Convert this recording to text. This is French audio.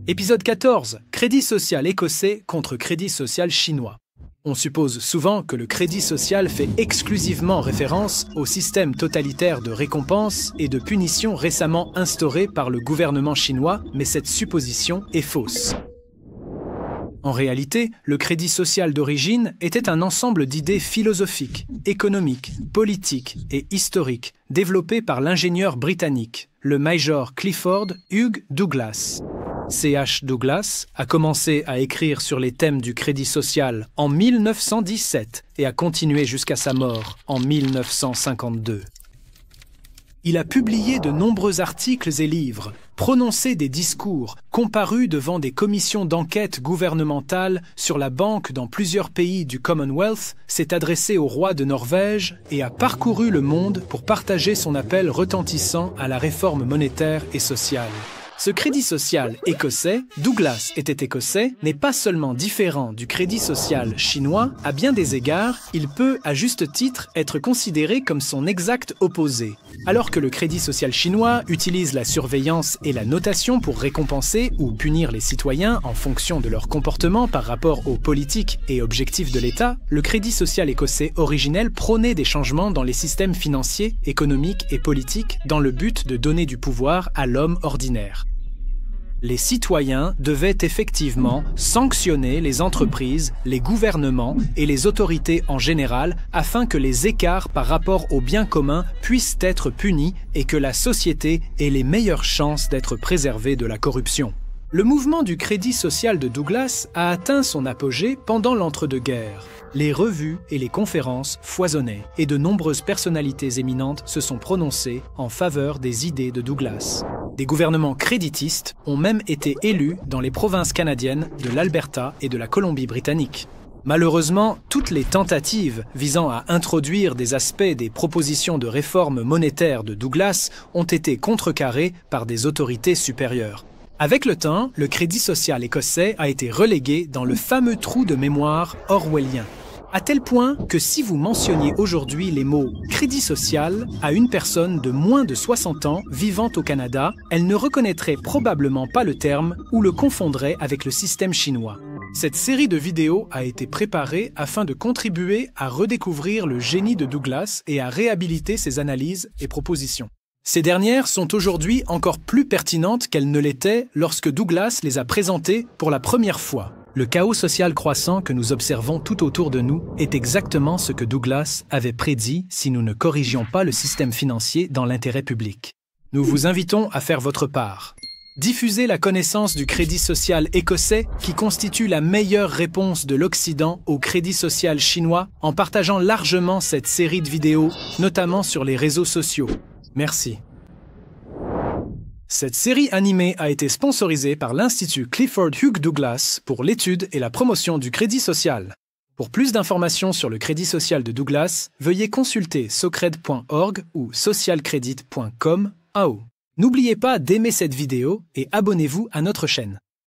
Épisode 14. Crédit social écossais contre crédit social chinois. On suppose souvent que le crédit social fait exclusivement référence au système totalitaire de récompenses et de punitions récemment instauré par le gouvernement chinois, mais cette supposition est fausse. En réalité, le crédit social d'origine était un ensemble d'idées philosophiques, économiques, politiques et historiques développées par l'ingénieur britannique, le Major Clifford Hugh Douglas. C.H. Douglas a commencé à écrire sur les thèmes du crédit social en 1917 et a continué jusqu'à sa mort en 1952. Il a publié de nombreux articles et livres, prononcé des discours, comparu devant des commissions d'enquête gouvernementales sur la banque dans plusieurs pays du Commonwealth, s'est adressé au roi de Norvège et a parcouru le monde pour partager son appel retentissant à la réforme monétaire et sociale. Ce crédit social écossais, Douglas était écossais, n'est pas seulement différent du crédit social chinois, à bien des égards, il peut, à juste titre, être considéré comme son exact opposé. Alors que le crédit social chinois utilise la surveillance et la notation pour récompenser ou punir les citoyens en fonction de leur comportement par rapport aux politiques et objectifs de l'État, le crédit social écossais originel prônait des changements dans les systèmes financiers, économiques et politiques dans le but de donner du pouvoir à l'homme ordinaire. Les citoyens devaient effectivement sanctionner les entreprises, les gouvernements et les autorités en général afin que les écarts par rapport au bien commun puissent être punis et que la société ait les meilleures chances d'être préservée de la corruption. Le mouvement du crédit social de Douglas a atteint son apogée pendant l'entre-deux-guerres. Les revues et les conférences foisonnaient et de nombreuses personnalités éminentes se sont prononcées en faveur des idées de Douglas. Des gouvernements créditistes ont même été élus dans les provinces canadiennes de l'Alberta et de la Colombie-Britannique. Malheureusement, toutes les tentatives visant à introduire des aspects des propositions de réforme monétaire de Douglas ont été contrecarrées par des autorités supérieures. Avec le temps, le crédit social écossais a été relégué dans le fameux trou de mémoire orwellien. À tel point que si vous mentionniez aujourd'hui les mots « crédit social » à une personne de moins de 60 ans vivant au Canada, elle ne reconnaîtrait probablement pas le terme ou le confondrait avec le système chinois. Cette série de vidéos a été préparée afin de contribuer à redécouvrir le génie de Douglas et à réhabiliter ses analyses et propositions. Ces dernières sont aujourd'hui encore plus pertinentes qu'elles ne l'étaient lorsque Douglas les a présentées pour la première fois. Le chaos social croissant que nous observons tout autour de nous est exactement ce que Douglas avait prédit si nous ne corrigions pas le système financier dans l'intérêt public. Nous vous invitons à faire votre part. Diffusez la connaissance du crédit social écossais qui constitue la meilleure réponse de l'Occident au crédit social chinois en partageant largement cette série de vidéos, notamment sur les réseaux sociaux. Merci. Cette série animée a été sponsorisée par l'Institut Clifford Hugh Douglas pour l'étude et la promotion du crédit social. Pour plus d'informations sur le crédit social de Douglas, veuillez consulter socred.org ou socialcredit.com. N'oubliez pas d'aimer cette vidéo et abonnez-vous à notre chaîne.